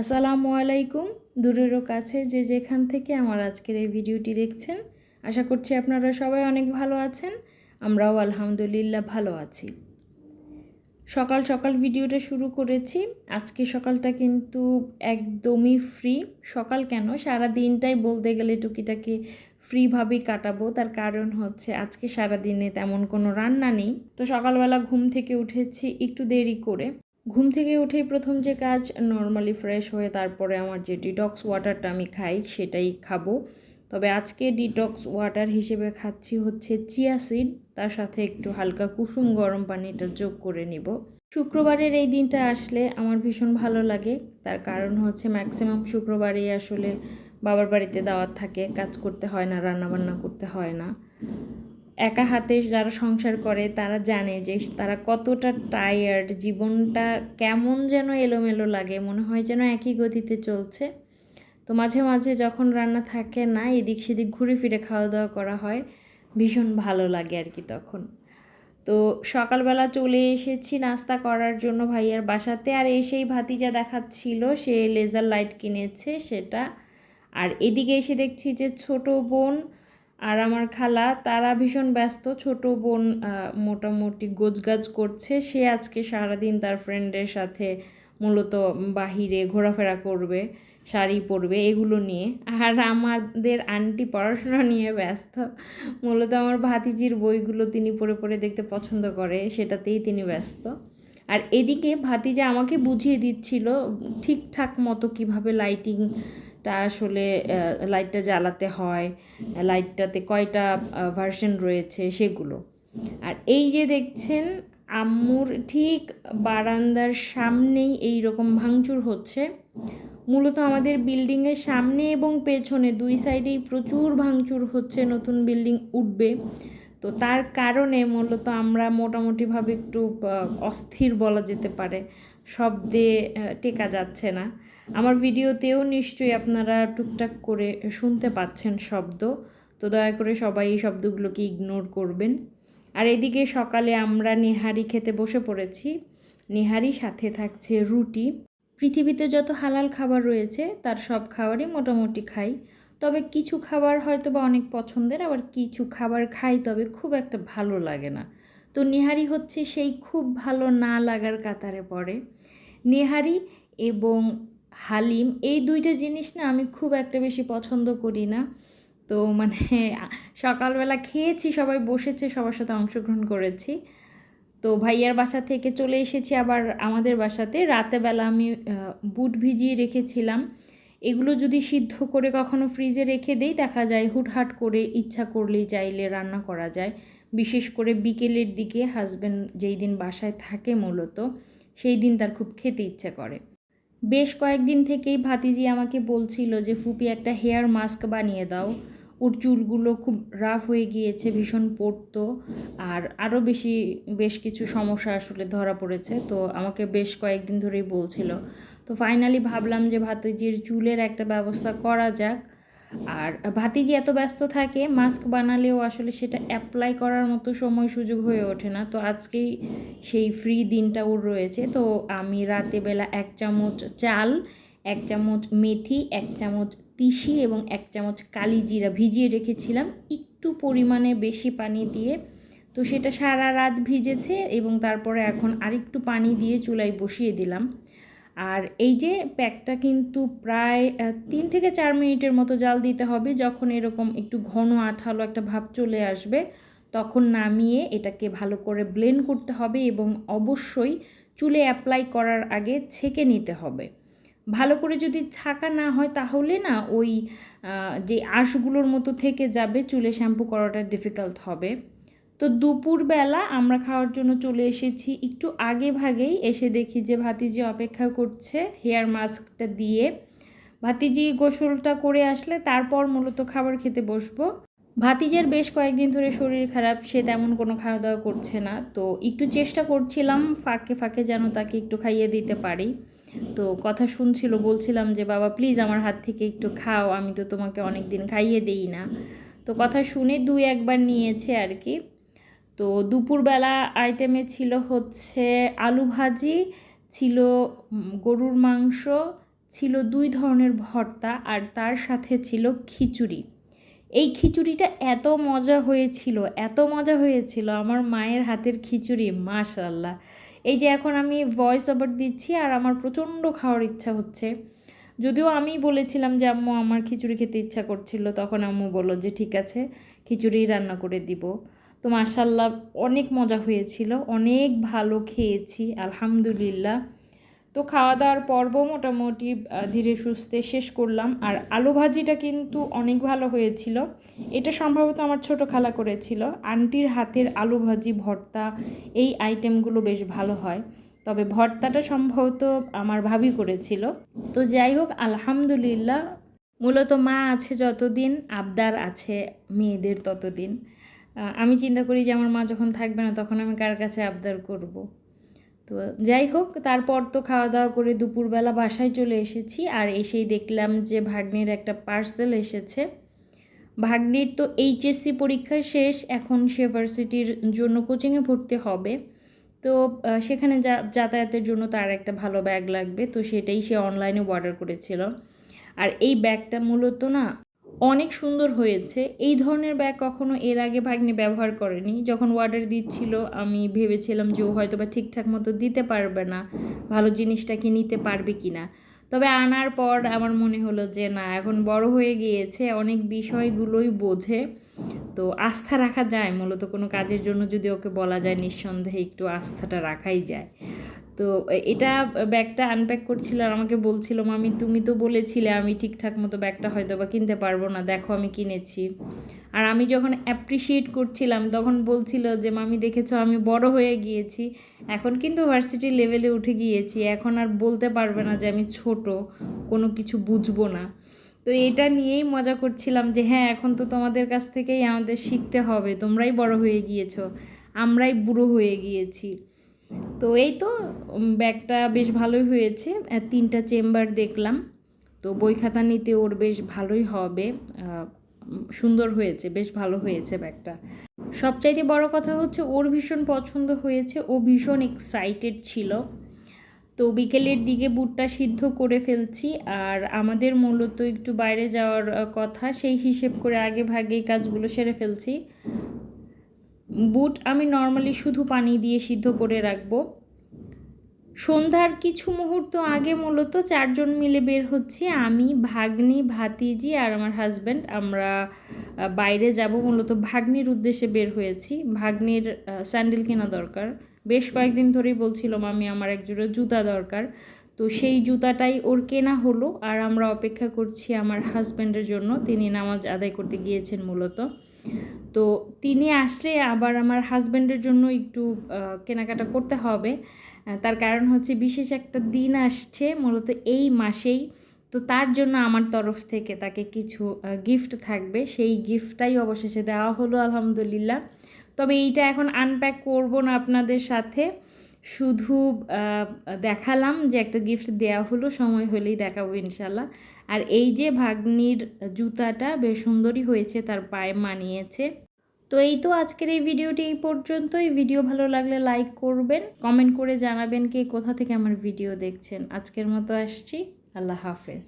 আসসালামু আলাইকুম। দূরেরও কাছে যে যেখান থেকে আমার আজকের এই ভিডিওটি দেখছেন, আশা করছি আপনারা সবাই অনেক ভালো আছেন। আমরাও আলহামদুলিল্লাহ ভালো আছি। সকাল সকাল ভিডিওটা শুরু করেছি। আজকে সকালটা কিন্তু একদমই ফ্রি। সকাল কেন, সারা দিনটাই বলতে গেলে টুকিটাকি ফ্রিভাবেই কাটাবো। তার কারণ হচ্ছে আজকে সারা দিনে তেমন কোনো রান্না নেই। তো সকালবেলা ঘুম থেকে উঠেছি একটু দেরি করে। ঘুম থেকে উঠেই প্রথম যে কাজ, নর্মালি ফ্রেশ হয়ে তারপরে আমার যে ডিটক্স ওয়াটারটা আমি খাই সেটাই খাবো। তবে আজকে ডিটক্স ওয়াটার হিসেবে খাচ্ছি হচ্ছে চিয়া সিড, তার সাথে একটু হালকা কুসুম গরম পানিটা যোগ করে নিব। শুক্রবারের এই দিনটা আসলে আমার ভীষণ ভালো লাগে। তার কারণ হচ্ছে ম্যাক্সিমাম শুক্রবারেই আসলে বাবার বাড়িতে দাওয়াত থাকে, কাজ করতে হয় না, রান্নাবান্না করতে হয় না। একা হাতে যারা সংসার করে তারা জানে যে তারা কতটা টায়ার্ড, জীবনটা কেমন যেন এলোমেলো লাগে, মনে হয় যেন একই গতিতে চলছে। তো মাঝে মাঝে যখন রান্না থাকে না, এদিক সেদিক ঘুরে ফিরে খাওয়া দাওয়া করা হয়, ভীষণ ভালো লাগে আর কি তখন। তো সকালবেলা চলে এসেছি নাস্তা করার জন্য ভাইয়ার বাসাতে, আর এসেই ভাতিজা দেখাচ্ছিল সে লেজার লাইট কিনেছে সেটা। আর এদিকে এসে দেখছি যে ছোট বোন আর আমার খালা তারা ভীষণ ব্যস্ত। ছোট বোন মোটামুটি গোছগাছ করছে, সে আজকে সারাদিন তার ফ্রেন্ডের সাথে মূলত বাহিরে ঘোরাফেরা করবে, শাড়ি পরবে এগুলো নিয়ে। আর আমাদের আন্টি পড়াশোনা নিয়ে ব্যস্ত। মূলত আমার ভাতিজির বইগুলো তিনি পড়ে পড়ে দেখতে পছন্দ করে, সেটাতেই তিনি ব্যস্ত। আর এদিকে ভাতিজা আমাকে বুঝিয়ে দিচ্ছিল ঠিকঠাক মতো কীভাবে লাইটিংটা আসলে লাইটটা জ্বালাতে হয়, লাইটটাতে কয়টা ভার্সন রয়েছে সেগুলো। আর এই যে দেখছেন আম্মুর ঠিক বারান্দার সামনেই এই রকম ভাঙচুর হচ্ছে। মূলত আমাদের বিল্ডিংয়ের সামনে এবং পেছনে দুই সাইডেই প্রচুর ভাঙচুর হচ্ছে, নতুন বিল্ডিং উঠবে। তো তার কারণে মূলত আমরা মোটামুটিভাবে একটু অস্থির বলা যেতে পারে, শব্দে টেকা যাচ্ছে না। আমার ভিডিওতেও নিশ্চয়ই আপনারা টুকটাক করে শুনতে পাচ্ছেন শব্দ, তো দয়া করে সবাই এই শব্দগুলোকে ইগনোর করবেন। আর এদিকে সকালে আমরা নেহারি খেতে বসে পড়েছি। নেহারি সাথে থাকছে রুটি। পৃথিবীতে যত হালাল খাবার রয়েছে তার সব খাবারই মোটামুটি খাই, তবে কিছু খাবার হয়তো বা অনেক পছন্দের, আবার কিছু খাবার খাই তবে খুব একটা ভালো লাগে না। তো নেহারি হচ্ছে সেই খুব ভালো না লাগার কাতারে পড়ে। নেহারি এবং হালিম এই দুইটা জিনিস না আমি খুব একটা বেশি পছন্দ করি না। তো মানে সকালবেলা খেয়েছি, সবাই বসেছে, সবার সাথে অংশগ্রহণ করেছি। তো ভাইয়ার বাসা থেকে চলে এসেছি আবার আমাদের বাসাতে। রাতেবেলা আমি বুট ভিজিয়ে রেখেছিলাম। এগুলো যদি সিদ্ধ করে কখনো ফ্রিজে রেখে দেই, দেখা যায় হুটহাট করে ইচ্ছা করলেই চাইলে রান্না করা যায়। বিশেষ করে বিকেলের দিকে হাজব্যান্ড যেই দিন বাসায় থাকে মূলত, সেই দিন তার খুব খেতে ইচ্ছে করে। বেশ কয়েকদিন থেকেই ভাতিজি আমাকে বলছিল যে ফুপি একটা হেয়ার মাস্ক বানিয়ে দাও, ওর চুলগুলো খুব রাফ হয়ে গিয়েছে, ভীষণ পড়তো, আর আরও বেশ কিছু সমস্যা আসলে ধরা পড়েছে। তো আমাকে বেশ কয়েকদিন ধরেই বলছিল। তো ফাইনালি ভাবলাম যে ভাতিজির চুলের একটা ব্যবস্থা করা যাক। আর ভাতিজি এত ব্যস্ত থাকে, মাস্ক বানালেও আসলে সেটা অ্যাপ্লাই করার মতো সময় সুযোগ হয়ে ওঠে না। তো আজকেই সেই ফ্রি দিনটা ওর রয়েছে। তো আমি রাতেবেলা 1 চামচ চাল, 1 চামচ মেথি, 1 চামচ তিসি এবং 1 চামচ কালি জিরা ভিজিয়ে রেখেছিলাম একটু পরিমাণে বেশি পানি দিয়ে। তো সেটা সারা রাত ভিজেছে এবং তারপরে এখন আরেকটু পানি দিয়ে চুলায় বসিয়ে দিলাম। আর এই যে প্যাকটা কিন্তু প্রায় 3 থেকে 4 মিনিটের মতো জাল দিতে হবে। যখন এরকম একটু ঘন আঠালো একটা ভাব চলে আসবে, তখন নামিয়ে এটাকে ভালো করে ব্লেন্ড করতে হবে এবং অবশ্যই চুলে অ্যাপ্লাই করার আগে ছেঁকে নিতে হবে। ভালো করে যদি ছাঁকা না হয় তাহলে না ওই যে আঁশগুলোর মতো থেকে যাবে, চুলে শ্যাম্পু করাটা ডিফিকাল্ট হবে। তো দুপুরবেলা আমরা খাওয়ার জন্য চলে এসেছি একটু আগে ভাগেই। এসে দেখি যে ভাতিজি অপেক্ষা করছে হেয়ার মাস্কটা দিয়ে। ভাতিজি গোসলটা করে আসলে তারপর মূলত খাবার খেতে বসবো। ভাতিজার বেশ কয়েকদিন ধরে শরীর খারাপ, সে তেমন কোনো খাওয়া দাওয়া করছে না। তো একটু চেষ্টা করছিলাম ফাঁকে ফাঁকে যেন তাকে একটু খাইয়ে দিতে পারি। তো কথা শুনছিল, বলছিলাম যে বাবা প্লিজ আমার হাত থেকে একটু খাও, আমি তো তোমাকে অনেক দিন খাইয়ে দিই না। তো কথা শুনে 2-1 বার নিয়েছে আর কি। তো দুপুরবেলা আইটেমে ছিল হচ্ছে আলু ভাজি, ছিল গরুর মাংস, ছিল 2 ধরনের ভর্তা আর তার সাথে ছিল খিচুড়ি। এই খিচুড়িটা এত মজা হয়েছিল আমার মায়ের হাতের খিচুড়ি, মাশাআল্লাহ। এই যে এখন আমি ভয়েস ওভার দিচ্ছি আর আমার প্রচণ্ড খাওয়ার ইচ্ছা হচ্ছে। যদিও আমি বলেছিলাম যে আম্মু আমার খিচুড়ি খেতে ইচ্ছা করছিল, তখন আম্মু বলল যে ঠিক আছে খিচুড়ি রান্না করে দিব। তো মাশাআল্লাহ অনেক মজা হয়েছিল, অনেক ভালো খেয়েছি আলহামদুলিল্লাহ। তো খাওয়া দাওয়ার পর্ব মোটামুটি ধীরে সুস্থে শেষ করলাম। আর আলু ভাজিটা কিন্তু অনেক ভালো হয়েছিল। এটা সম্ভবত আমার ছোটো খালা করেছিল। আন্টির হাতের আলু ভাজি, ভর্তা এই আইটেমগুলো বেশ ভালো হয়, তবে ভর্তাটা সম্ভবত আমার ভাবি করেছিল। তো যাই হোক আলহামদুলিল্লাহ, মূলত মা আছে যতদিন আবদার আছে মেয়েদের ততদিন। আমি চিন্তা করি যে আমার মা যখন থাকবে না তখন আমি কার কাছে আবদার করব। তো যাই হোক, তারপর তো খাওয়া দাওয়া করে দুপুরবেলা বাসায় চলে এসেছি। আর এসেই দেখলাম যে ভাগ্নির একটা পার্সেল এসেছে। ভাগ্নির তো এইচএসসি পরীক্ষা শেষ, এখন সে ভার্সিটির জন্য কোচিংয়ে ভর্তি হবে। তো সেখানে যাতায়াতের জন্য তার একটা ভালো ব্যাগ লাগবে, তো সেটাই সে অনলাইনে অর্ডার করেছিল। আর এই ব্যাগটা মূলত না অনেক সুন্দর হয়েছে। এই ধরনের ব্যাগ কখনো এর আগে ভাগ্নি ব্যবহার করেনি। যখন অর্ডার দিচ্ছিল আমি ভেবেছিলাম যে ও হয়তো বা ঠিকঠাক মতো দিতে পারবে না, ভালো জিনিসটা কি নিতে পারবে কি না। তবে আনার পর আমার মনে হলো যে না, এখন বড় হয়ে গিয়েছে, অনেক বিষয়গুলোই বোঝে, তো আস্থা রাখা যায়। মূলত কোনো কাজের জন্য যদি ওকে বলা যায় নিঃসন্দেহে একটু আস্থাটা রাখাই যায়। তো এটা ব্যাগটা আনপ্যাক করছিল আর আমাকে বলছিল, মামি তুমি তো বলেছিলে আমি ঠিকঠাক মতো ব্যাগটা হয়তো বা কিনতে পারবো না, দেখো আমি কিনেছি। আর আমি যখন অ্যাপ্রিসিয়েট করছিলাম তখন বলছিল যে মামি দেখেছো আমি বড় হয়ে গিয়েছি, এখন কিন্তু ভার্সিটি লেভেলে উঠে গিয়েছি, এখন আর বলতে পারবে না যে আমি ছোট, কোনো কিছু বুঝবো না। তো এটা নিয়েই মজা করছিলাম যে হ্যাঁ, এখন তো তোমাদের কাছ থেকেই আমাদের শিখতে হবে, তোমরাই বড় হয়ে গিয়েছো, আমরাই বুড়ো হয়ে গিয়েছি। তো এই তো ব্যাগটা বেশ ভালোই হয়েছে। 3টা চেম্বার দেখলাম, তো বই খাতা নিতে ওর বেশ ভালোই হবে। সুন্দর হয়েছে, বেশ ভালো হয়েছে ব্যাগটা। সবচাইতে বড় কথা হচ্ছে ওর ভীষণ পছন্দ হয়েছে, ও ভীষণ এক্সাইটেড ছিল। তো বিকেলের দিকে বুটটা সিদ্ধ করে ফেলছি। আর আমাদের মূলত একটু বাইরে যাওয়ার কথা, সেই হিসেব করে আগে ভাগেই কাজগুলো সেরে ফেলছি। বুট আমি নর্মালি শুধু পানি দিয়ে সিদ্ধ করে রাখবো। সন্ধ্যার কিছু মুহূর্ত আগে মূলত 4 জন মিলে বের হচ্ছি, আমি, ভাগ্নি, ভাতিজি আর আমার হাজব্যান্ড। আমরা বাইরে যাব, মূলত ভাগ্নির উদ্দেশ্যে বের হয়েছি। ভাগ্নির স্যান্ডেল কেনা দরকার, বেশ কয়েকদিন ধরেই বলছিল মামি আমার একজোড়া জুতা দরকার। তো সেই জুতাটাই ওর কেনা হলো। আর আমরা অপেক্ষা করছি আমার হাজব্যান্ডের জন্য, তিনি নামাজ আদায় করতে গিয়েছেন মূলত। তো তিনি আসলে আবার আমার হাজব্যান্ডের জন্য একটু কেনাকাটা করতে হবে। তার কারণ হচ্ছে বিশেষ একটা দিন আসছে মূলত এই মাসেই, তো তার জন্য আমার তরফ থেকে তাকে কিছু গিফট থাকবে, সেই গিফটটাই অবশেষে দেওয়া হলো আলহামদুলিল্লাহ। তবে এইটা এখন আনপ্যাক করব না আপনাদের সাথে, শুধু দেখালাম যে একটা গিফট দেওয়া হলো, সময় হলেই দেখাবো ইনশাল্লাহ। আর এই যে ভাগ্নির জুতাটা বেশ সুন্দরই হয়েছে, তার পায়ে মানিয়েছে। তো এই তো আজকের এই ভিডিওটি এই পর্যন্তই। ভিডিও ভালো লাগলে লাইক করবেন, কমেন্ট করে জানাবেন কে কোথা থেকে আমার ভিডিও দেখছেন। আজকের মতো আসছি, আল্লাহ হাফেজ।